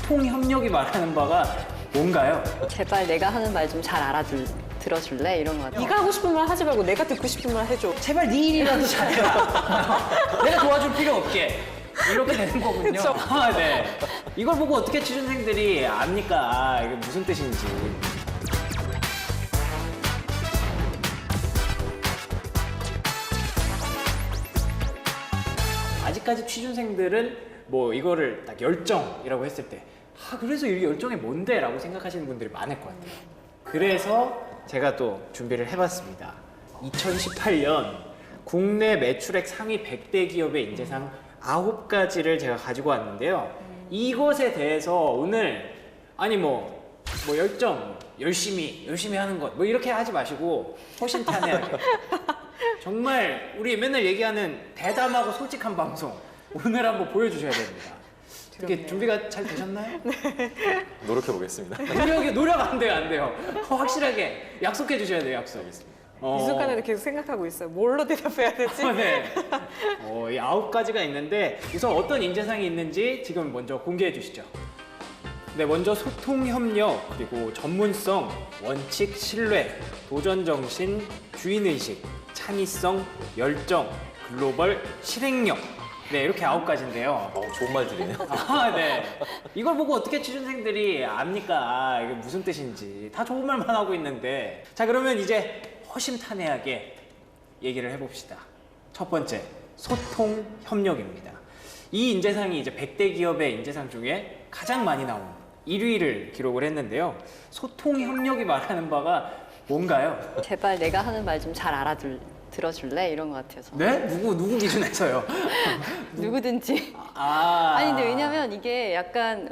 소통 협력이 말하는 바가 뭔가요? 제발 내가 하는 말 좀 잘 들어줄래? 이런 거 같아요. 네가 하고 싶은 말 하지 말고 내가 듣고 싶은 말 해줘. 제발 네 일이라도 잘해라. 내가 도와줄 필요 없게. 이렇게 되는 거군요. 그쵸. 아, 네. 이걸 보고 어떻게 취준생들이 압니까? 이게 무슨 뜻인지. 아직까지 취준생들은 뭐 이거를 딱 열정이라고 했을 때 그래서 이게 열정이 뭔데? 라고 생각하시는 분들이 많을 것 같아요. 그래서 제가 또 준비를 해봤습니다. 2018년 국내 매출액 상위 100대 기업의 인재상 9가지를 제가 가지고 왔는데요. 이것에 대해서 오늘 열정, 열심히 하는 것 이렇게 하지 마시고 허심탄회하게 정말 우리 맨날 얘기하는 대담하고 솔직한 방송 오늘 한번 보여주셔야 됩니다. 이렇게 준비가 잘 되셨나요? 노력해 보겠습니다. 노력 안 돼요. 확실하게 약속해 주셔야 돼요, 약속. 이 순간에는 계속 생각하고 있어요. 뭘로 대답해야 되지? 네. 이 9가지가 있는데 우선 어떤 인재상이 있는지 지금 먼저 공개해 주시죠. 네, 먼저 소통 협력, 그리고 전문성, 원칙, 신뢰, 도전 정신, 주인 의식, 창의성, 열정, 글로벌, 실행력. 네, 이렇게 9가지인데요. 좋은 말들이네요. 네. 이걸 보고 어떻게 취준생들이 압니까? 이게 무슨 뜻인지. 다 좋은 말만 하고 있는데. 자, 그러면 이제 허심탄회하게 얘기를 해봅시다. 첫 번째, 소통 협력입니다. 이 인재상이 이제 100대 기업의 인재상 중에 가장 많이 나온 1위를 기록을 했는데요. 소통 협력이 말하는 바가 뭔가요? 제발 내가 하는 말 좀 잘 들어줄래? 이런 거 같아요. 저는. 네? 누구 기준에서요? 누구든지. 아니 근데 왜냐면 이게 약간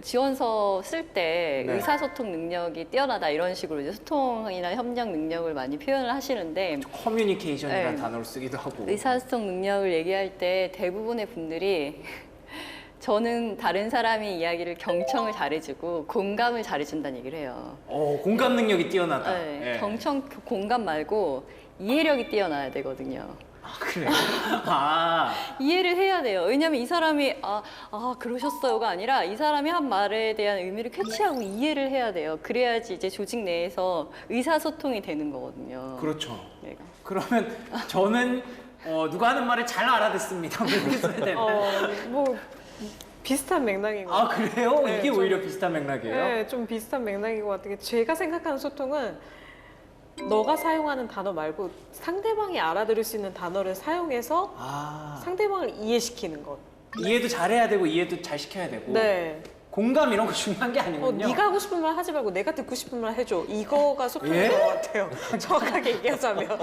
지원서 쓸 때 네. 의사소통 능력이 뛰어나다 이런 식으로 이제 소통이나 협력 능력을 많이 표현을 하시는데 커뮤니케이션이라는 네. 단어를 쓰기도 하고. 의사소통 능력을 얘기할 때 대부분의 분들이 저는 다른 사람의 이야기를 경청을 잘해주고 공감을 잘해준다는 얘기를 해요. 공감 능력이 뛰어나다. 네, 예. 공감 말고 이해력이 뛰어나야 되거든요. 그래요? 이해를 해야 돼요. 왜냐면 이 사람이 그러셨어요가 아니라 이 사람이 한 말에 대한 의미를 캐치하고 이해를 해야 돼요. 그래야지 이제 조직 내에서 의사소통이 되는 거거든요. 그렇죠. 네. 그러면 저는 누가 하는 말을 잘 알아듣습니다. 이렇게 써야 되나요? 뭐 비슷한 맥락인 것 같아요. 그래요? 네, 이게 좀- 오히려 비슷한 맥락이에요? 네, 좀 비슷한 맥락인 것 같은 게 제가 생각하는 소통은 너가 사용하는 단어 말고 상대방이 알아들을 수 있는 단어를 사용해서 상대방을 이해시키는 것. 이해도 잘해야 되고 이해도 잘 시켜야 되고 네. 공감 이런 거 중요한 게 아니군요. 네가 하고 싶은 말 하지 말고 내가 듣고 싶은 말 해줘. 이거가 소통인 예? 것 같아요. 정확하게 얘기하자면.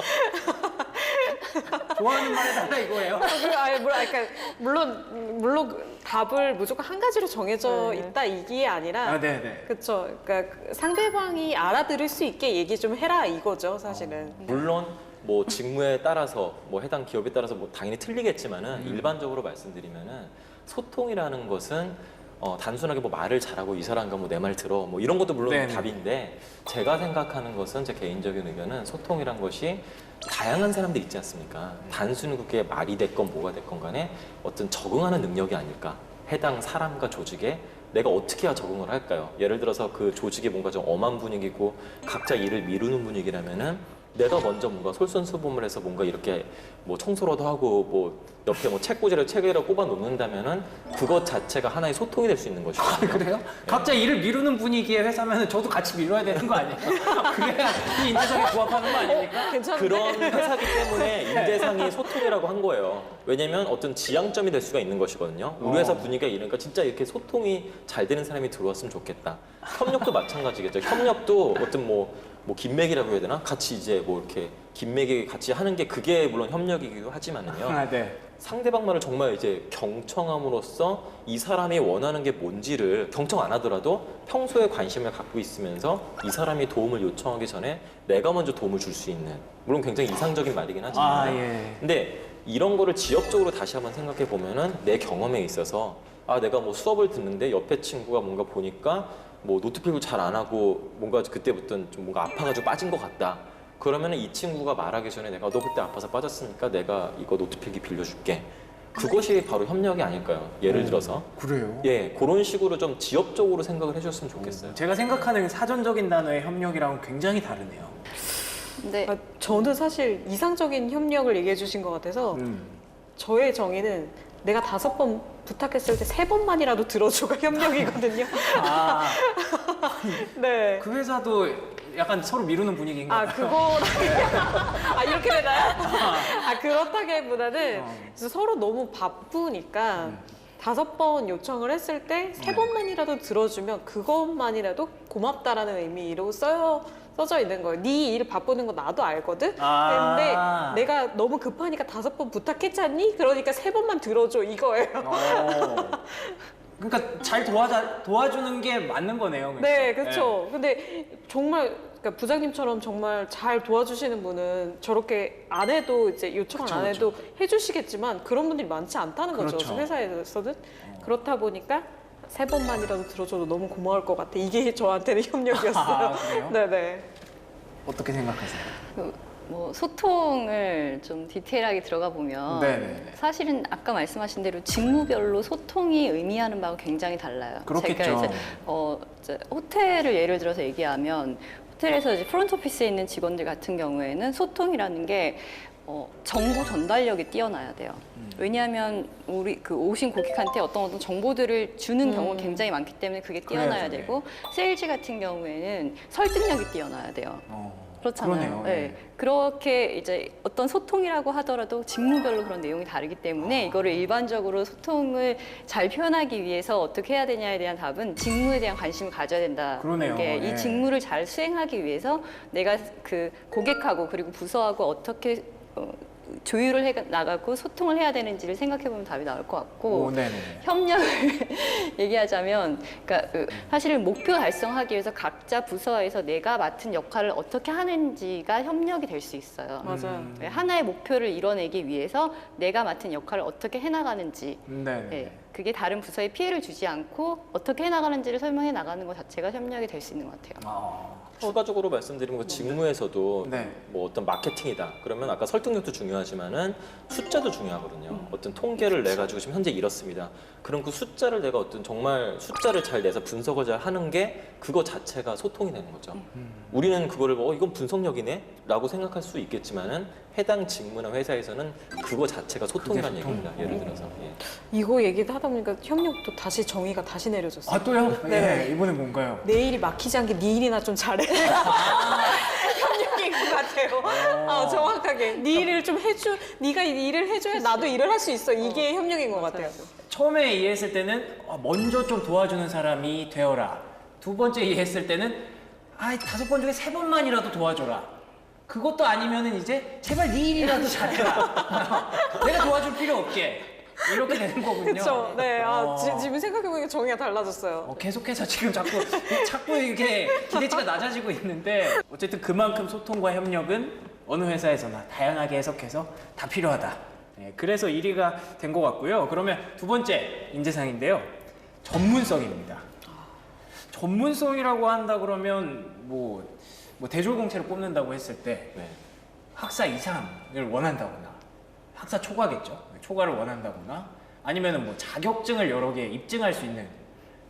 좋아하는 말 해달라 이거예요? 물론 답을 무조건 한 가지로 정해져 있다 이게 아니라 네네. 그쵸. 그러니까 상대방이 알아들을 수 있게 얘기 좀 해라 이거죠, 사실은. 물론 뭐 직무에 따라서 뭐 해당 기업에 따라서 뭐 당연히 틀리겠지만은 일반적으로 말씀드리면은 소통이라는 것은 단순하게 뭐 말을 잘하고 이 사람과 뭐 내 말 들어 뭐 이런 것도 물론 네네. 답인데 제가 생각하는 것은 제 개인적인 의견은 소통이란 것이 다양한 사람들이 있지 않습니까? 단순히 그게 말이 됐건 뭐가 됐건 간에 어떤 적응하는 능력이 아닐까? 해당 사람과 조직에 내가 어떻게 해야 적응을 할까요? 예를 들어서 그 조직이 뭔가 좀 엄한 분위기고 각자 일을 미루는 분위기라면은 내가 먼저 뭔가 솔선수범을 해서 뭔가 이렇게 뭐 청소라도 하고 뭐 옆에 뭐 책꽂이를 책에다 꼽아 놓는다면은 그것 자체가 하나의 소통이 될 수 있는 것이죠. 그래요? 각자 일을 미루는 분위기의 회사면 저도 같이 미뤄야 되는 거 아니에요? 그래야 이 인재상에 부합하는 거 아닙니까? 괜찮은데? 그런 회사기 때문에 인재상이 소통이라고 한 거예요. 왜냐면 어떤 지향점이 될 수가 있는 것이거든요. 우리 회사 분위기가 이러니까 진짜 이렇게 소통이 잘 되는 사람이 들어왔으면 좋겠다. 협력도 마찬가지겠죠. 협력도 어떤 뭐 긴맥이라고 해야 되나? 같이 이제 뭐 이렇게 긴맥이 같이 하는 게 그게 물론 협력이기도 하지만은요. 네. 상대방 말을 정말 이제 경청함으로써 이 사람이 원하는 게 뭔지를 경청 안 하더라도 평소에 관심을 갖고 있으면서 이 사람이 도움을 요청하기 전에 내가 먼저 도움을 줄 수 있는 물론 굉장히 이상적인 말이긴 하지만 예. 근데 이런 거를 지역적으로 다시 한번 생각해 보면은 내 경험에 있어서 내가 뭐 수업을 듣는데 옆에 친구가 뭔가 보니까 뭐 노트 필기 잘 안 하고 뭔가 그때부터 좀 뭔가 아파가지고 빠진 것 같다. 그러면은 이 친구가 말하기 전에 내가 너 그때 아파서 빠졌으니까 내가 이거 노트 필기 빌려줄게. 그것이 바로 협력이 아닐까요? 예를 들어서. 그래요? 예, 그런 식으로 좀 지역적으로 생각을 해줬으면 좋겠어요. 제가 생각하는 사전적인 단어의 협력이랑은 굉장히 다르네요. 근데 아, 저는 사실 이상적인 협력을 얘기해 주신 것 같아서 저의 정의는 내가 5번 부탁했을 때 3번만이라도 들어줘가 협력이거든요. 아, 네. 그 회사도 약간 서로 미루는 분위기인가 아, 봐요. 그거. 아, 이렇게 되나요? 아, 그렇다기보다는 그래서 서로 너무 바쁘니까 5번 요청을 했을 때 3번만이라도 들어주면 그것만이라도 고맙다라는 의미로 써져 있는 거예요. 네 일 바쁘는 거 나도 알거든? 아. 근데 내가 너무 급하니까 5번 부탁했지 않니? 그러니까 3번만 들어줘 이거예요. 그러니까 잘 도와주는 게 맞는 거네요. 그러니까. 네, 그렇죠. 근데 정말 그러니까 부장님처럼 정말 잘 도와주시는 분은 저렇게 안 해도 이제 요청을 그쵸, 안 해도 해주시겠지만 그런 분들이 많지 않다는 거죠. 그렇죠. 회사에서는. 그렇다 보니까 3번만이라도 들어줘도 너무 고마울 것 같아. 이게 저한테는 협력이었어요. 아, 그래요? 네네. 어떻게 생각하세요? 뭐 소통을 좀 디테일하게 들어가 보면 네네네. 사실은 아까 말씀하신 대로 직무별로 소통이 의미하는 바가 굉장히 달라요. 그렇겠죠. 제가 이제 호텔을 예를 들어서 얘기하면 호텔에서 이제 프론트 오피스에 있는 직원들 같은 경우에는 소통이라는 게 정보 전달력이 뛰어나야 돼요. 왜냐하면 우리 그 오신 고객한테 어떤 정보들을 주는 경우가 굉장히 많기 때문에 그게 뛰어나야 그래야죠, 되고 세일즈 같은 경우에는 설득력이 뛰어나야 돼요. 그렇잖아요. 그러네요. 네. 그렇게 이제 어떤 소통이라고 하더라도 직무별로 그런 내용이 다르기 때문에 이거를 일반적으로 소통을 잘 표현하기 위해서 어떻게 해야 되냐에 대한 답은 직무에 대한 관심을 가져야 된다. 그러네요. 이게 네. 이 직무를 잘 수행하기 위해서 내가 그 고객하고 그리고 부서하고 어떻게 조율을 해 나가고 소통을 해야 되는지를 생각해 보면 답이 나올 것 같고. 오, 네네. 협력을 얘기하자면, 그러니까 사실은 목표 달성하기 위해서 각자 부서에서 내가 맡은 역할을 어떻게 하는지가 협력이 될 수 있어요. 맞아요. 하나의 목표를 이뤄내기 위해서 내가 맡은 역할을 어떻게 해나가는지, 네네. 네, 그게 다른 부서에 피해를 주지 않고 어떻게 해나가는지를 설명해 나가는 것 자체가 협력이 될 수 있는 것 같아요. 추가적으로 말씀드리면 그 직무에서도 네. 뭐 어떤 마케팅이다. 그러면 아까 설득력도 중요하지만은 숫자도 중요하거든요. 어떤 통계를 내 가지고 지금 현재 이렇습니다. 그럼 그 숫자를 내가 어떤 정말 숫자를 잘 내서 분석을 잘 하는 게 그거 자체가 소통이 되는 거죠. 우리는 그거를 이건 분석력이네라고 생각할 수 있겠지만은 해당 직무나 회사에서는 그거 자체가 소통이라는 소통. 얘기입니다. 예를 들어서. 예. 이거 얘기도 하다 보니까 협력도 다시 정의가 다시 내려졌어요. 아, 또요? 네. 네. 이번엔 뭔가요? 내 일이 막히지 않게 네 일이나 좀 잘해. 협력인 것 같아요. 정확하게. 네 일을 좀 해줘. 네가 이 일을 해줘야 나도 일을 할 수 있어. 이게 협력인 것 같아요. 처음에 이해했을 때는 먼저 좀 도와주는 사람이 되어라. 두 번째 이해했을 때는 5번 중에 3번만이라도 도와줘라. 그것도 아니면은 이제 제발 네 일이라도 잘해라. 내가 도와줄 필요 없게. 이렇게 되는 거군요. 그렇죠. 네. 지금 생각해보니까 정의가 달라졌어요. 계속해서 지금 자꾸 이렇게 기대치가 낮아지고 있는데 어쨌든 그만큼 소통과 협력은 어느 회사에서나 다양하게 해석해서 다 필요하다. 네, 그래서 1위가 된 것 같고요. 그러면 두 번째 인재상인데요. 전문성입니다. 전문성이라고 한다 그러면 뭐 대졸공채를 뽑는다고 했을 때 네. 학사 이상을 원한다거나 학사 초과겠죠. 초과를 원한다거나 아니면은 뭐 자격증을 여러 개 입증할 수 있는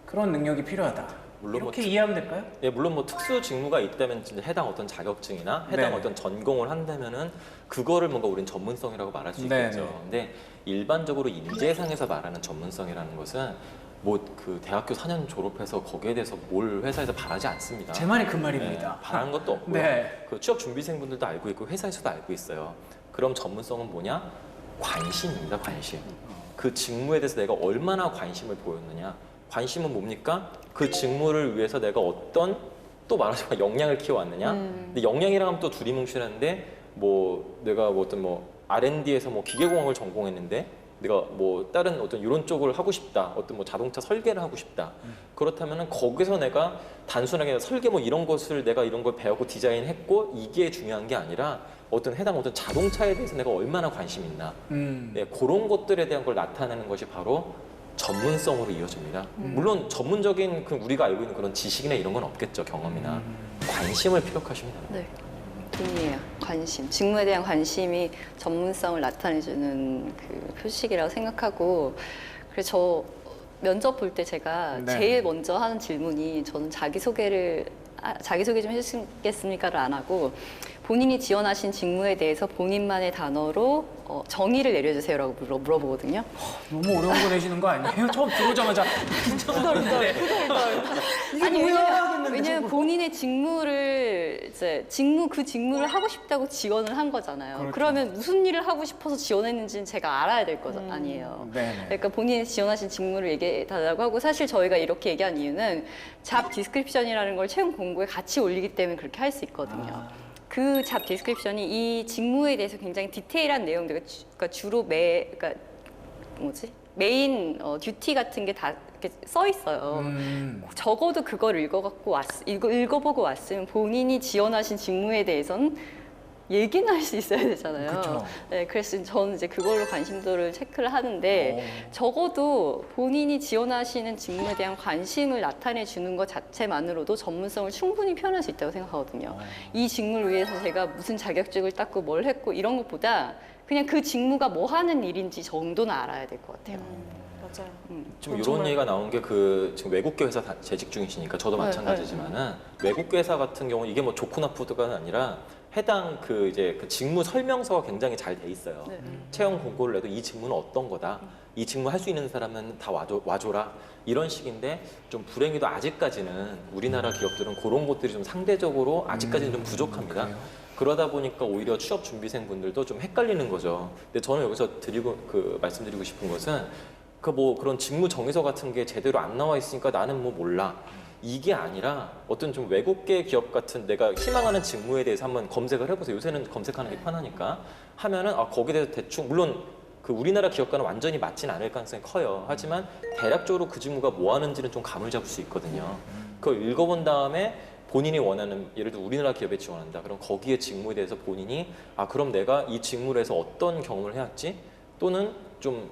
그런 능력이 필요하다. 물론 이렇게 뭐 이해하면 될까요? 예, 물론 뭐 특수 직무가 있다면 진짜 해당 어떤 자격증이나 해당 네. 어떤 전공을 한다면은 그거를 뭔가 우린 전문성이라고 말할 수 네, 있겠죠. 네. 근데 일반적으로 인재상에서 말하는 전문성이라는 것은 뭐 그 대학교 4년 졸업해서 거기에 대해서 뭘 회사에서 바라지 않습니다. 제 말이 그 말입니다. 네, 바라는 것도 없고요. 네. 그 취업 준비생분들도 알고 있고 회사에서도 알고 있어요. 그럼 전문성은 뭐냐? 관심입니다. 관심. 그 직무에 대해서 내가 얼마나 관심을 보였느냐. 관심은 뭡니까? 그 직무를 위해서 내가 어떤 또 말하자면 역량을 키워왔느냐. 근데 역량이랑 하면 또 두리뭉실한데 뭐 내가 뭐 어떤 뭐 R&D에서 뭐 기계공학을 전공했는데 내가 뭐 다른 어떤 이런 쪽을 하고 싶다. 어떤 뭐 자동차 설계를 하고 싶다. 그렇다면은 거기서 내가 단순하게 설계 뭐 이런 것을 내가 이런 걸 배웠고 디자인했고 이게 중요한 게 아니라 어떤 해당 어떤 자동차에 대해서 내가 얼마나 관심이 있나. 네, 그런 것들에 대한 걸 나타내는 것이 바로 전문성으로 이어집니다. 물론 전문적인 그 우리가 알고 있는 그런 지식이나 이런 건 없겠죠. 경험이나 관심을 피력하시면 됩니다. 네. 동의해요. 관심, 직무에 대한 관심이 전문성을 나타내주는 그 표식이라고 생각하고, 그래서 저 면접 볼 때 제가 네. 제일 먼저 하는 질문이, 저는 자기소개 좀 해주시겠습니까를 안 하고, 본인이 지원하신 직무에 대해서 본인만의 단어로 정의를 내려주세요라고 물어보거든요. 너무 어려운 거 내시는 거 아니에요? 처음 들어오자마자 긴장하는데 이게 뭐야? 왜냐면 본인의 직무를 이제 그 직무를 하고 싶다고 지원을 한 거잖아요. 그렇죠. 그러면 무슨 일을 하고 싶어서 지원했는지는 제가 알아야 될 거 아니에요. 네. 그러니까 본인이 지원하신 직무를 얘기해 달라고 하고, 사실 저희가 이렇게 얘기한 이유는 잡 디스크립션이라는 걸 채용 공고에 같이 올리기 때문에 그렇게 할 수 있거든요. 그 잡 디스크립션이 이 직무에 대해서 굉장히 디테일한 내용들, 그러니까 주로 그러니까 메인 듀티 같은 게 다 이렇게 써 있어요. 적어도 그걸 읽어보고 왔으면 본인이 지원하신 직무에 대해서는 얘기는 할 수 있어야 되잖아요. 그쵸. 네, 그래서 저는 이제 그걸로 관심도를 체크를 하는데, 적어도 본인이 지원하시는 직무에 대한 관심을 나타내 주는 것 자체만으로도 전문성을 충분히 표현할 수 있다고 생각하거든요. 이 직무를 위해서 제가 무슨 자격증을 땄고 뭘 했고 이런 것보다 그냥 그 직무가 뭐 하는 일인지 정도는 알아야 될 것 같아요. 맞아요. 지금 이런 얘기가 나온 게 지금 외국계 회사 재직 중이시니까 저도 네, 마찬가지지만은 외국계 회사 같은 경우 이게 뭐 좋고 나쁘다가 아니라 해당 그 직무 설명서가 굉장히 잘 돼 있어요. 네. 채용 공고를 내도 이 직무는 어떤 거다. 이 직무 할 수 있는 사람은 다 와줘라. 이런 식인데, 좀 불행히도 아직까지는 우리나라 기업들은 그런 것들이 좀 상대적으로 아직까지는 좀 부족합니다. 그러다 보니까 오히려 취업 준비생 분들도 좀 헷갈리는 거죠. 근데 저는 여기서 말씀드리고 싶은 것은 그런 직무 정의서 같은 게 제대로 안 나와 있으니까 나는 뭐 몰라. 이게 아니라 어떤 좀 외국계 기업 같은 내가 희망하는 직무에 대해서 한번 검색을 해보세요. 요새는 검색하는 게 편하니까 하면은 거기에 대해서 대충, 물론 그 우리나라 기업과는 완전히 맞진 않을 가능성이 커요. 하지만 대략적으로 그 직무가 뭐 하는지는 좀 감을 잡을 수 있거든요. 그걸 읽어본 다음에 본인이 원하는, 예를 들어 우리나라 기업에 지원한다. 그럼 거기에 직무에 대해서 본인이 그럼 내가 이 직무를 해서 어떤 경험을 해왔지? 또는 좀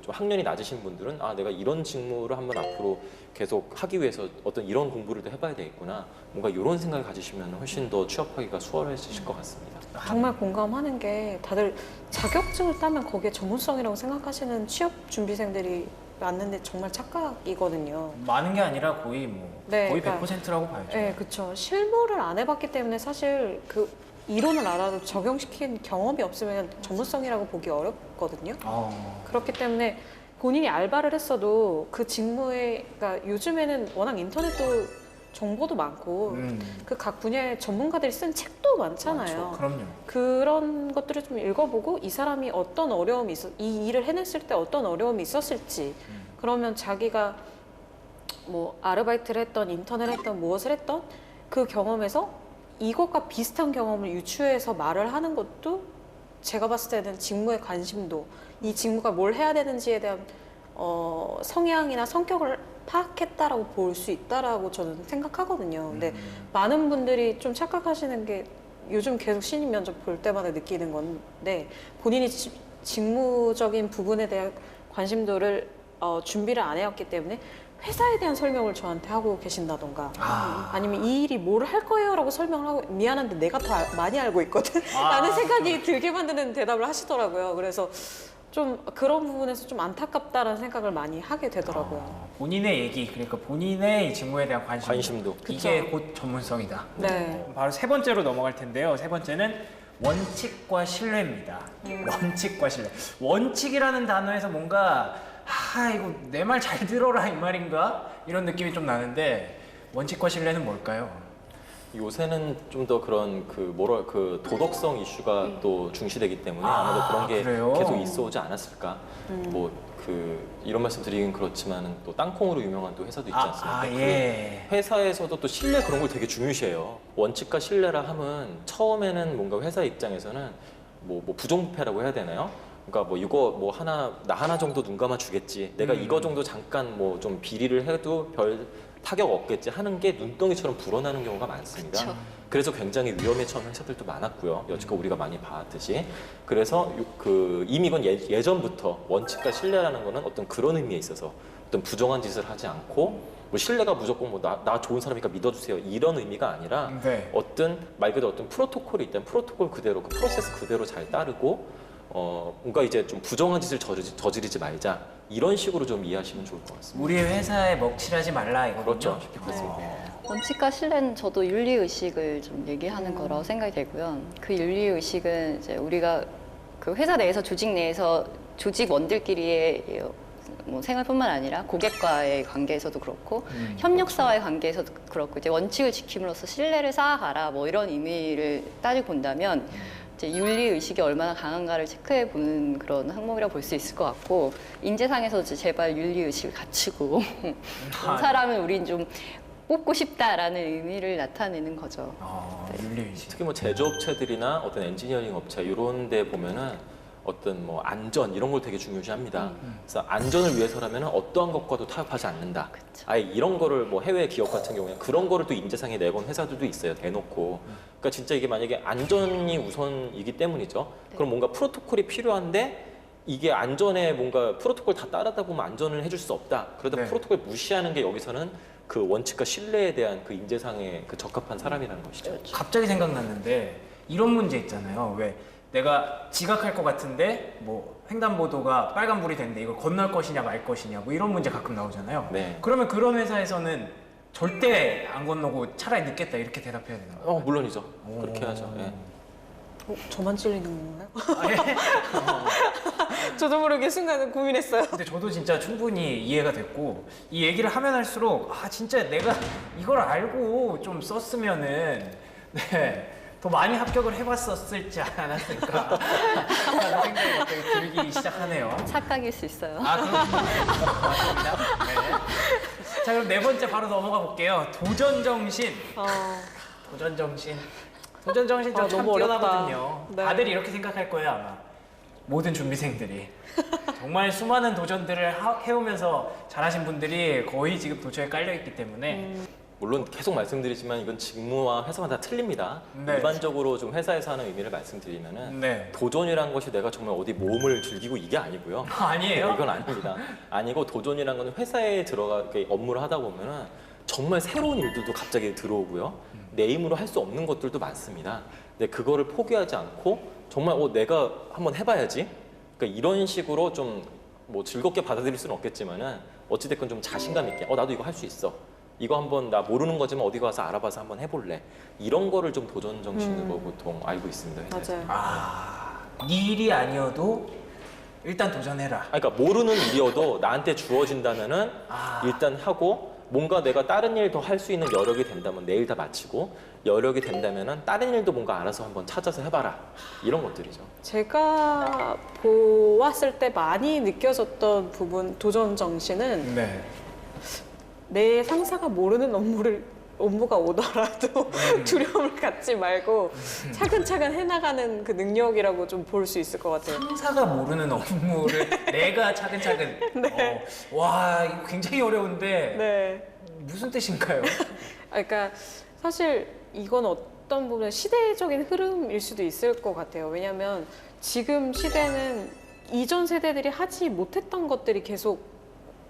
학년이 낮으신 분들은 내가 이런 직무를 한번 앞으로 계속 하기 위해서 어떤 이런 공부를 또 해봐야 되겠구나. 뭔가 이런 생각을 가지시면 훨씬 더 취업하기가 수월해지실 것 같습니다. 정말 공감하는 게, 다들 자격증을 따면 거기에 전문성이라고 생각하시는 취업 준비생들이 많은데 정말 착각이거든요. 많은 게 아니라 거의 네, 거의 그러니까 100%라고 봐야죠. 네, 그렇죠. 실무를 안 해봤기 때문에 사실 그 이론을 알아도 적용시킨 경험이 없으면 전문성이라고 보기 어렵거든요. 그렇기 때문에 본인이 알바를 했어도 그 직무에, 그러니까 요즘에는 워낙 인터넷도 정보도 많고 그 각 분야의 전문가들이 쓴 책도 많잖아요. 많죠. 그럼요. 그런 것들을 좀 읽어보고 이 사람이 어떤 어려움이 이 일을 해냈을 때 어떤 어려움이 있었을지, 그러면 자기가 뭐 아르바이트를 했던, 인턴을 했던, 무엇을 했던 그 경험에서 이것과 비슷한 경험을 유추해서 말을 하는 것도 제가 봤을 때는 직무의 관심도, 이 직무가 뭘 해야 되는지에 대한 성향이나 성격을 파악했다라고 볼 수 있다라고 저는 생각하거든요. 근데 많은 분들이 좀 착각하시는 게, 요즘 계속 신입 면접 볼 때마다 느끼는 건데, 본인이 직무적인 부분에 대한 관심도를 준비를 안 해왔기 때문에 회사에 대한 설명을 저한테 하고 계신다던가, 아니면 이 일이 뭘 할 거예요 라고 설명을 하고, 미안한데 내가 더 많이 알고 있거든 라는 생각이 들게 만드는 대답을 하시더라고요. 그래서 좀 그런 부분에서 좀 안타깝다라는 생각을 많이 하게 되더라고요. 본인의 얘기, 그러니까 본인의 이 직무에 대한 관심도. 이게 그쵸. 곧 전문성이다. 네. 바로 세 번째로 넘어갈 텐데요. 세 번째는 원칙과 신뢰입니다. 원칙과 신뢰. 원칙이라는 단어에서 뭔가 이거 내 말 잘 들어라 이 말인가? 이런 느낌이 좀 나는데, 원칙과 신뢰는 뭘까요? 요새는 좀 더 그런 도덕성 이슈가 또 중시되기 때문에 아마도 그런 게 그래요? 계속 있어 오지 않았을까. 이런 말씀 드리긴 그렇지만은 또 땅콩으로 유명한 또 회사도 있지 않습니까? 예. 그 회사에서도 또 신뢰 그런 걸 되게 중요시해요. 원칙과 신뢰라 함은 처음에는 뭔가 회사 입장에서는 뭐 부정부패라고 해야 되나요? 그러니까 뭐 이거 나 하나 정도 눈 감아 주겠지. 내가 이거 정도 잠깐 뭐 좀 비리를 해도 별 타격 없겠지 하는 게 눈덩이처럼 불어나는 경우가 많습니다. 그쵸. 그래서 굉장히 위험에 처한 회사들도 많았고요. 여지껏 우리가 많이 봤듯이. 그래서 이미 이건 예전부터 원칙과 신뢰라는 거는 어떤 그런 의미에 있어서 어떤 부정한 짓을 하지 않고 뭐 신뢰가 무조건 뭐 나 좋은 사람이니까 믿어주세요 이런 의미가 아니라 네. 어떤 말 그대로 어떤 프로토콜이 있다면 프로토콜 그대로 그 프로세스 그대로 잘 따르고 뭔가 이제 좀 부정한 짓을 저지르지 말자 이런 식으로 좀 이해하시면 좋을 것 같습니다. 우리 회사에 먹칠하지 말라 이거군요. 그렇죠. 쉽게 말씀드리면. 원칙과 신뢰는 저도 윤리의식을 좀 얘기하는 거라고 생각이 되고요. 그 윤리의식은 이제 우리가 그 회사 내에서 조직 내에서 조직원들끼리의 뭐 생활뿐만 아니라 고객과의 관계에서도 그렇고 협력사와의 관계에서도 그렇고 이제 원칙을 지킴으로써 신뢰를 쌓아가라 뭐 이런 의미를 따지고 본다면 이제 윤리의식이 얼마나 강한가를 체크해 보는 그런 항목이라고 볼 수 있을 것 같고 인재상에서 이제 제발 윤리의식을 갖추고 이 사람을 우린 좀 뽑고 싶다라는 의미를 나타내는 거죠. 윤리의식. 특히 뭐 제조업체들이나 어떤 엔지니어링 업체 이런 데 보면은 어떤 뭐 안전 이런 걸 되게 중요시합니다. 그래서 안전을 위해서라면 어떠한 것과도 타협하지 않는다. 그쵸. 아예 이런 거를 뭐 해외 기업 같은 경우에 그런 거를 또 인재상에 내건 회사들도 있어요. 대놓고. 그러니까 진짜 이게 만약에 안전이 우선이기 때문이죠. 그럼 뭔가 프로토콜이 필요한데 이게 안전에 뭔가 프로토콜 다 따르다 보면 안전을 해줄 수 없다. 그러다 네. 프로토콜 무시하는 게 여기서는 그 원칙과 신뢰에 대한 그 인재상의 그 적합한 사람이라는 것이죠. 갑자기 생각났는데 이런 문제 있잖아요. 왜 내가 지각할 것 같은데 뭐 횡단보도가 빨간불이 됐는데 이걸 건널 것이냐 말 것이냐 뭐 이런 문제 가끔 나오잖아요. 네. 그러면 그런 회사에서는 절대 안 건너고 차라리 늦겠다 이렇게 대답해야 되나요? 물론이죠. 그렇게 하죠. 예. 저만 찔리는 건가요? 아, 예? 저도 모르게 순간 고민했어요. 근데 저도 진짜 충분히 이해가 됐고 이 얘기를 하면 할수록 진짜 내가 이걸 알고 좀 썼으면은 더 많이 합격을 해봤었을지 않았을까 라는 생각이 갑자기 들기 시작하네요. 착각일 수 있어요. 그렇군요. 맞습니다. 네. 자 그럼 네 번째 바로 넘어가 볼게요. 도전정신. 도전정신. 도전정신 좀 참 너무 어렵다. 뛰어나거든요. 네. 다들 이렇게 생각할 거예요 아마. 모든 준비생들이. 정말 수많은 도전들을 해오면서 잘하신 분들이 거의 지금 도처에 깔려있기 때문에 물론 계속 말씀드리지만 이건 직무와 회사마다 틀립니다. 네. 일반적으로 좀 회사에서 하는 의미를 말씀드리면은 네. 도전이란 것이 내가 정말 어디 모험을 즐기고 이게 아니고요. 아니에요? 이건 아닙니다. 아니고 도전이란 거는 회사에 이렇게 업무를 하다 보면은 정말 새로운 일들도 갑자기 들어오고요. 내 힘으로 할 수 없는 것들도 많습니다. 근데 그거를 포기하지 않고 정말 내가 한번 해봐야지. 그러니까 이런 식으로 좀 뭐 즐겁게 받아들일 수는 없겠지만은 어찌됐건 좀 자신감 있게 나도 이거 할 수 있어. 이거 한번 나 모르는 거지만 어디 가서 알아봐서 한번 해볼래. 이런 거를 좀 도전 정신으로 보통 알고 있습니다. 회사에서. 맞아요. 네 일이 아니어도 일단 도전해라. 그러니까 모르는 일이어도 나한테 주어진다면은 일단 하고 뭔가 내가 다른 일 더 할 수 있는 여력이 된다면 내일 다 마치고 여력이 된다면은 다른 일도 뭔가 알아서 한번 찾아서 해봐라. 이런 것들이죠. 제가 보았을 때 많이 느껴졌던 부분, 도전 정신은 네. 내 상사가 모르는 업무가 오더라도 두려움을 갖지 말고 차근차근 해나가는 그 능력이라고 좀 볼 수 있을 것 같아요. 상사가 모르는 업무를 내가 차근차근. 네. 와 이거 굉장히 어려운데 네. 무슨 뜻인가요? 그러니까 사실 이건 어떤 부분에 시대적인 흐름일 수도 있을 것 같아요. 왜냐하면 지금 시대는 이전 세대들이 하지 못했던 것들이 계속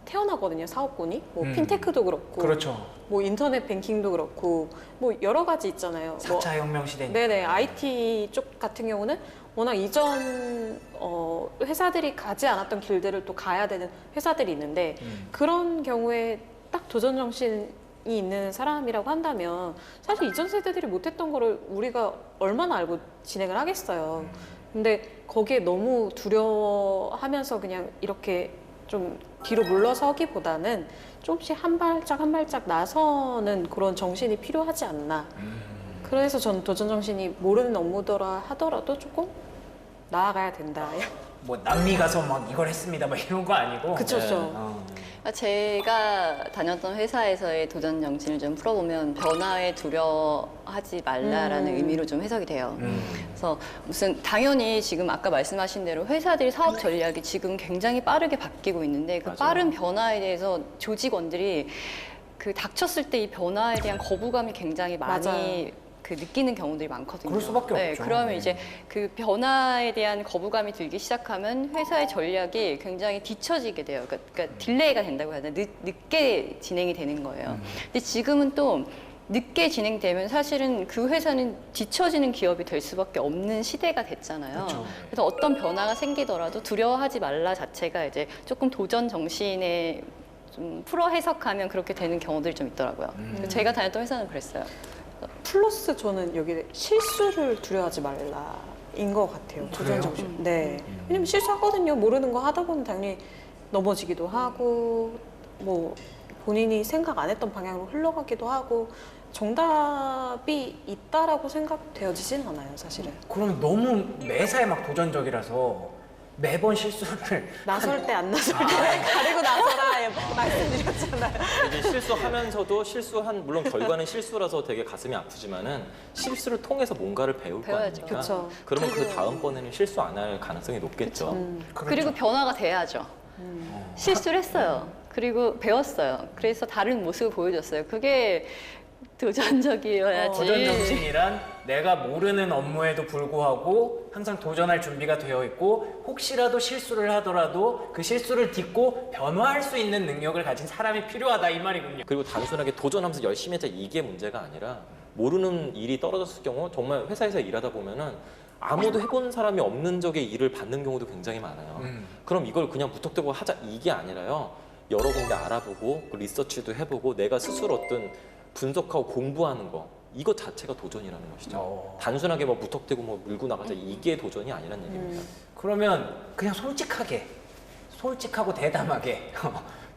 태어나거든요. 사업군이 뭐 핀테크도 그렇고, 그렇죠. 뭐 인터넷 뱅킹도 그렇고, 뭐 여러 가지 있잖아요. 4차 혁명 시대니까. 네네, IT 쪽 같은 경우는 워낙 이전 회사들이 가지 않았던 길들을 또 가야 되는 회사들이 있는데 그런 경우에 딱 도전 정신이 있는 사람이라고 한다면 사실 이전 세대들이 못했던 거를 우리가 얼마나 알고 진행을 하겠어요. 근데 거기에 너무 두려워하면서 그냥 이렇게 좀 뒤로 물러서기보다는 조금씩 한 발짝 한 발짝 나서는 그런 정신이 필요하지 않나. 그래서 저는 도전 정신이 모르는 업무더라 하더라도 조금 나아가야 된다. 뭐 남미 가서 막 이걸 했습니다 막 이런 거 아니고. 그쵸, 그쵸. 그러니까 제가 다녔던 회사에서의 도전 정신을 좀 풀어보면 변화에 두려워하지 말라라는 의미로 좀 해석이 돼요. 그래서 무슨 당연히 지금 아까 말씀하신 대로 회사들이 사업 전략이 지금 굉장히 빠르게 바뀌고 있는데 그 맞아요. 빠른 변화에 대해서 조직원들이 그 닥쳤을 때 이 변화에 대한 거부감이 굉장히 많이 맞아요. 그 그 느끼는 경우들이 많거든요. 그럴 수밖에 네, 없죠. 그러면 이제 그 변화에 대한 거부감이 들기 시작하면 회사의 전략이 굉장히 뒤처지게 돼요. 그러니까 딜레이가 된다고 해야 되나? 늦게 진행이 되는 거예요. 근데 지금은 또 늦게 진행되면 사실은 그 회사는 뒤처지는 기업이 될 수밖에 없는 시대가 됐잖아요. 그렇죠. 그래서 어떤 변화가 생기더라도 두려워하지 말라 자체가 이제 조금 도전 정신에 좀 풀어 해석하면 그렇게 되는 경우들이 좀 있더라고요. 제가 다녔던 회사는 그랬어요. 플러스 저는 여기 실수를 두려워하지 말라인 것 같아요. 도전 정신. 네. 왜냐면 실수하거든요. 모르는 거 하다 보면 당연히 넘어지기도 하고 뭐 본인이 생각 안 했던 방향으로 흘러가기도 하고 정답이 있다라고 생각되어지진 않아요, 사실은. 그러면 너무 매사에 막 도전적이라서 매번 실수를 나설 때 안 나설 때 가리고 나서라 말씀드렸잖아요. 이제 실수하면서도 물론 결과는 실수라서 되게 가슴이 아프지만은 실수를 통해서 뭔가를 배울 거 배워야죠. 아닙니까? 그쵸. 그러면 그 다음번에는 실수 안 할 가능성이 높겠죠. 그리고 변화가 돼야죠. 실수를 했어요. 그리고 배웠어요. 그래서 다른 모습을 보여줬어요. 그게 도전적이어야지. 도전 정신이란 내가 모르는 업무에도 불구하고 항상 도전할 준비가 되어 있고 혹시라도 실수를 하더라도 그 실수를 딛고 변화할 수 있는 능력을 가진 사람이 필요하다 이 말이군요. 그리고 단순하게 도전하면서 열심히 하자 이게 문제가 아니라 모르는 일이 떨어졌을 경우 정말 회사에서 일하다 보면은 아무도 해본 사람이 없는 적의 일을 받는 경우도 굉장히 많아요. 그럼 이걸 그냥 무턱대고 하자 이게 아니라요. 여러 군데 알아보고 리서치도 해보고 내가 스스로 어떤 분석하고 공부하는 거 이것 자체가 도전이라는 것이죠. 단순하게 뭐 무턱대고 뭐 물고 나가자 이게 도전이 아니라는 얘기입니다. 그러면 그냥 솔직하고 대담하게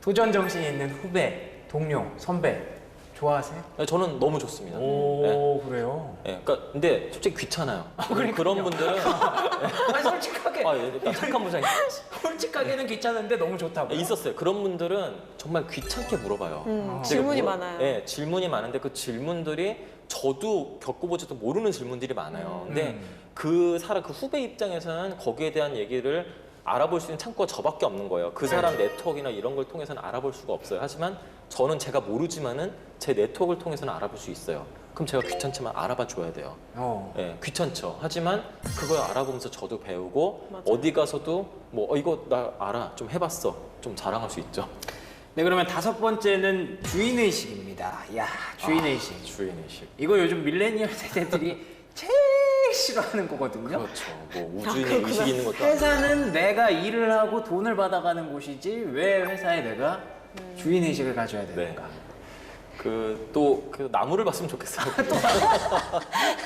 도전 정신이 있는 후배, 동료, 선배 좋아하세요? 네, 저는 너무 좋습니다. 오 그래요? 네, 그러니까 근데 솔직히 귀찮아요. 그런 분들은 아니 솔직하게 나 착한 부장님 솔직하게는 귀찮은데 너무 좋다고. 있었어요. 그런 분들은 정말 귀찮게 물어봐요. 제가 질문이 많아요. 네, 질문이 많은데 그 질문들이 저도 겪어보지도 모르는 질문들이 많아요. 근데 그 후배 입장에서는 거기에 대한 얘기를 알아볼 수 있는 창구가 저밖에 없는 거예요. 그 사람 네트워크나 이런 걸 통해서는 알아볼 수가 없어요. 하지만 저는 제가 모르지만은 제 네트워크를 통해서는 알아볼 수 있어요. 그럼 제가 귀찮지만 알아봐 줘야 돼요. 예, 귀찮죠. 하지만 그걸 알아보면서 저도 배우고 맞아요. 어디 가서도 뭐 이거 나 알아 좀 해봤어 좀 자랑할 수 있죠. 네 그러면 5번째는 주인의식입니다. 이야 주인의식. 주인의식. 이거 요즘 밀레니얼 세대들이 제일 싫어하는 거거든요. 그렇죠. 뭐 우주인의 의식이 있는 것도 아니고. 회사는 내가 일을 하고 돈을 받아가는 곳이지 왜 회사에 내가 주인의식을 가져야 되는가. 그 나무를 봤으면 좋겠어요.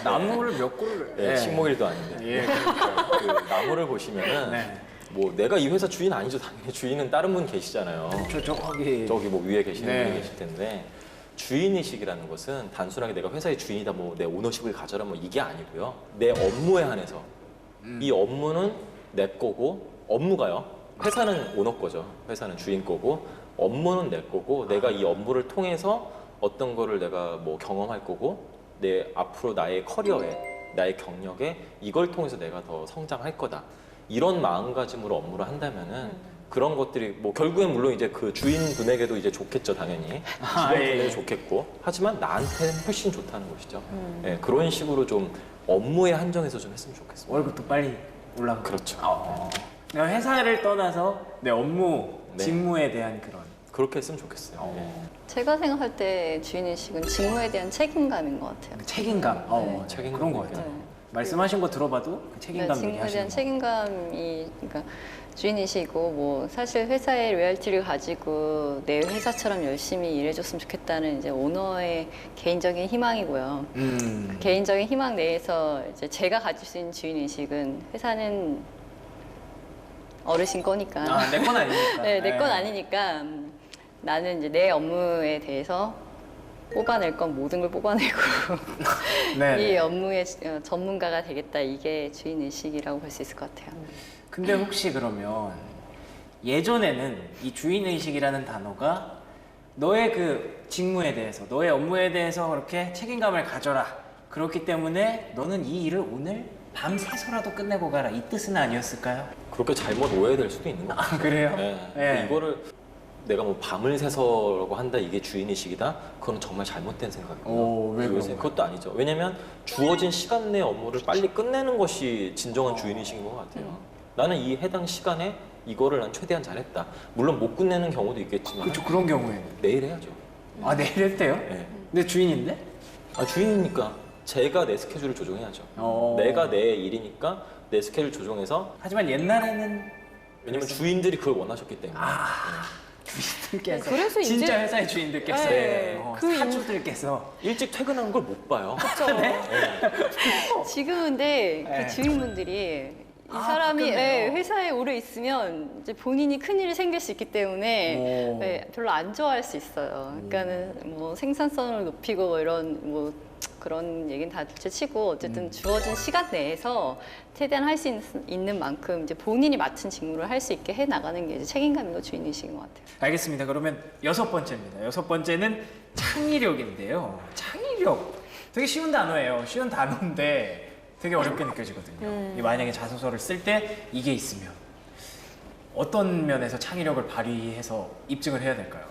나무를 몇 그루를 네, 식목일도 아닌데. 예. 그 나무를 보시면은 네. 뭐 내가 이 회사 주인 아니죠. 당연히 주인은 다른 분 계시잖아요. 저기 뭐 위에 계시는 네. 분이 계실 텐데 주인의식이라는 것은 단순하게 내가 회사의 주인이다 뭐 내 오너십을 가져라 뭐 이게 아니고요. 내 업무에 한해서 이 업무는 내 거고 업무가요. 회사는 오너 거죠. 회사는 주인 거고 업무는 내 거고 내가 이 업무를 통해서 어떤 거를 내가 뭐 경험할 거고 내 앞으로 나의 커리어에 나의 경력에 이걸 통해서 내가 더 성장할 거다. 이런 마음가짐으로 업무를 한다면은 그런 것들이 뭐 결국엔 물론 이제 그 주인분에게도 이제 좋겠죠 당연히 직원분에게 예. 좋겠고 하지만 나한테는 훨씬 좋다는 것이죠. 예, 그런 식으로 좀 업무에 한정해서 좀 했으면 좋겠습니다. 월급도 빨리 올라가고. 그렇죠. 내가 회사를 떠나서 내 업무, 네. 직무에 대한 그런. 그렇게 했으면 좋겠어요. 예. 제가 생각할 때 주인의식은 직무에 대한 책임감인 것 같아요. 책임감. 네. 책임감 그런 거 같아요. 네. 말씀하신 거 들어봐도 그 그러니까 책임감 직무에 얘기하시는 대한 거. 책임감이 그러니까 주인이시고 뭐 사실 회사의 로열티를 가지고 내 회사처럼 열심히 일해줬으면 좋겠다는 이제 오너의 개인적인 희망이고요. 그 개인적인 희망 내에서 이제 제가 가질 수 있는 주인의식은 회사는 어르신 거니까. 내 건 아니니까. 네, 내 건 아니니까 나는 이제 내 업무에 대해서 뽑아낼 건 모든 걸 뽑아내고 네. 이 업무의 전문가가 되겠다. 이게 주인의식이라고 볼 수 있을 것 같아요. 근데 혹시 그러면 예전에는 이 주인의식이라는 단어가 너의 그 직무에 대해서, 너의 업무에 대해서 그렇게 책임감을 가져라. 그렇기 때문에 너는 이 일을 오늘 밤새서라도 끝내고 가라. 이 뜻은 아니었을까요? 그렇게 잘못 오해될 수도 있는 것 같아요. 그래요? 네. 네. 이거를 내가 뭐 밤을 새서라고 한다 이게 주인의식이다? 그건 정말 잘못된 생각이고요. 왜 요새 그런가요? 그것도 아니죠. 왜냐면 주어진 시간 내 업무를 빨리 끝내는 것이 진정한 주인의식인 것 같아요. 나는 이 해당 시간에 이거를 난 최대한 잘했다. 물론 못 끝내는 경우도 있겠지만 그렇죠. 그런 경우에는. 내일 해야죠. 아, 내일 했대요? 네. 근데 주인인데? 아, 주인이니까 제가 내 스케줄을 조정해야죠. 내가 내 일이니까 내 스케줄 조정해서 하지만 옛날에는 왜냐면 주인들이 그걸 원하셨기 때문에 주인들께서 그래서 이제- 진짜 회사의 주인들께서 네. 그 사주들께서 일찍 퇴근하는 걸 못 봐요. 지금은 근데 네. 그 주인분들이 이 아, 사람이 바뀌었네요. 예, 회사에 오래 있으면 이제 본인이 큰일이 생길 수 있기 때문에 오. 예, 별로 안 좋아할 수 있어요. 그러니까는 뭐 생산성을 높이고 뭐 이런 뭐 그런 얘기는 다 둘째치고 어쨌든 주어진 시간 내에서 최대한 할 수 있는 만큼 이제 본인이 맡은 직무를 할 수 있게 해 나가는 게 이제 책임감 있는 주인이신 것 같아요. 알겠습니다. 그러면 6번째입니다. 6번째는 창의력인데요. 창의력 되게 쉬운 단어예요. 쉬운 단어인데 되게 어렵게 느껴지거든요. 이 만약에 자소서를 쓸 때 이게 있으면 어떤 면에서 창의력을 발휘해서 입증을 해야 될까요?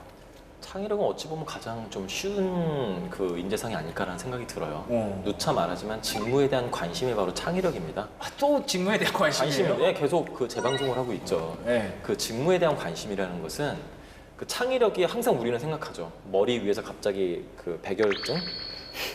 창의력은 어찌 보면 가장 좀 쉬운 그 인재상이 아닐까라는 생각이 들어요. 어. 누차 말하지만 직무에 대한 관심이 바로 창의력입니다. 또 직무에 대한 관심이에요? 관심에 계속 그 재방송을 하고 있죠. 네. 그 직무에 대한 관심이라는 것은 그 창의력이 항상 우리는 생각하죠. 머리 위에서 갑자기 그 백열등,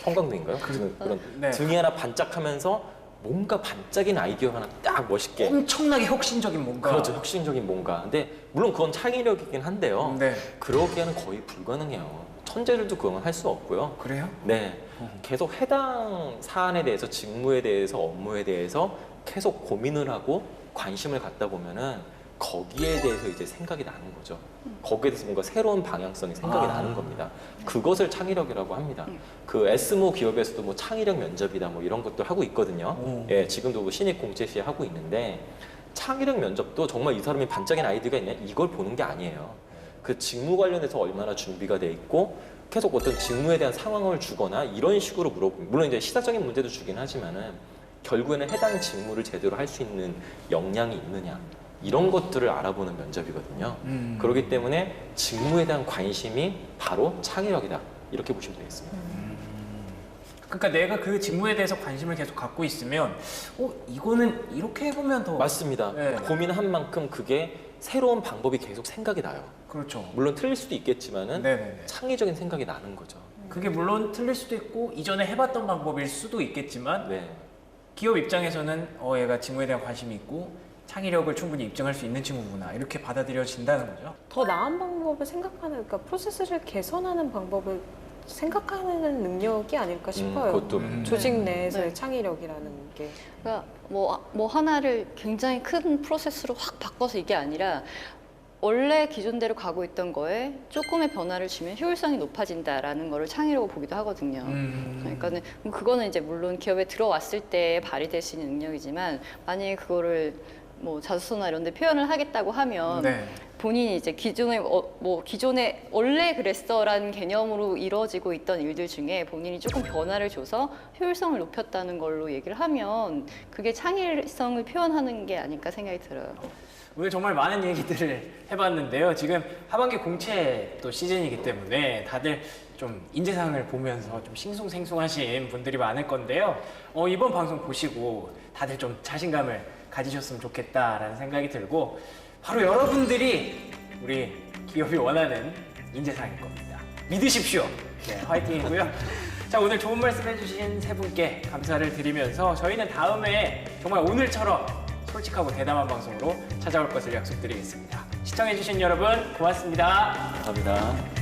형광등인가요? 그런 네. 등이 하나 반짝하면서 뭔가 반짝이는 아이디어가 하나 딱 멋있게. 엄청나게 혁신적인 뭔가. 그렇죠. 혁신적인 뭔가. 근데 물론 그건 창의력이긴 한데요. 네. 그러기에는 거의 불가능해요. 천재들도 그건 할 수 없고요. 그래요? 네. 계속 해당 사안에 대해서, 직무에 대해서, 업무에 대해서 계속 고민을 하고 관심을 갖다 보면은 거기에 대해서 이제 생각이 나는 거죠. 거기에 대해서 뭔가 새로운 방향성이 생각이 나는 겁니다. 그것을 창의력이라고 합니다. 그 S모 기업에서도 뭐 창의력 면접이다 뭐 이런 것들 하고 있거든요. 오. 예, 지금도 뭐 신입 공채 시에 하고 있는데 창의력 면접도 정말 이 사람이 반짝이는 아이디어가 있냐 이걸 보는 게 아니에요. 그 직무 관련해서 얼마나 준비가 돼 있고 계속 어떤 직무에 대한 상황을 주거나 이런 식으로 물어보고 물론 이제 시사적인 문제도 주긴 하지만은 결국에는 해당 직무를 제대로 할 수 있는 역량이 있느냐 이런 것들을 알아보는 면접이거든요. 그렇기 때문에 직무에 대한 관심이 바로 창의력이다 이렇게 보시면 되겠습니다. 그러니까 내가 그 직무에 대해서 관심을 계속 갖고 있으면 이거는 이렇게 해보면 더 맞습니다. 네. 고민한 만큼 그게 새로운 방법이 계속 생각이 나요. 그렇죠. 물론 틀릴 수도 있겠지만은 네네네. 창의적인 생각이 나는 거죠. 그게 물론 틀릴 수도 있고 이전에 해봤던 방법일 수도 있겠지만 네. 기업 입장에서는 얘가 직무에 대한 관심이 있고 창의력을 충분히 입증할 수 있는 친구구나 이렇게 받아들여진다는 거죠. 더 나은 방법을 생각하는, 그러니까 프로세스를 개선하는 방법을 생각하는 능력이 아닐까 싶어요. 그것도 조직 내에서의 네. 창의력이라는 게. 그러니까 뭐 하나를 굉장히 큰 프로세스로 확 바꿔서 이게 아니라 원래 기존대로 가고 있던 거에 조금의 변화를 주면 효율성이 높아진다라는 거를 창의라고 보기도 하거든요. 그러니까는 그거는 이제 물론 기업에 들어왔을 때 발휘될 수 있는 능력이지만 만약에 그거를 뭐 자소서나 이런 데 표현을 하겠다고 하면 네. 본인이 이제 기존에 원래 그랬어라는 개념으로 이루어지고 있던 일들 중에 본인이 조금 변화를 줘서 효율성을 높였다는 걸로 얘기를 하면 그게 창의성을 표현하는 게 아닐까 생각이 들어요. 오늘 정말 많은 얘기들을 해봤는데요. 지금 하반기 공채 또 시즌이기 때문에 다들 좀 인재상을 보면서 좀 싱숭생숭하신 분들이 많을 건데요. 이번 방송 보시고 다들 좀 자신감을 가지셨으면 좋겠다라는 생각이 들고 바로 여러분들이 우리 기업이 원하는 인재상일 겁니다. 믿으십시오. 네, 화이팅이고요. 자, 오늘 좋은 말씀 해주신 세 분께 감사를 드리면서 저희는 다음에 정말 오늘처럼 솔직하고 대담한 방송으로 찾아올 것을 약속드리겠습니다. 시청해주신 여러분 고맙습니다. 감사합니다.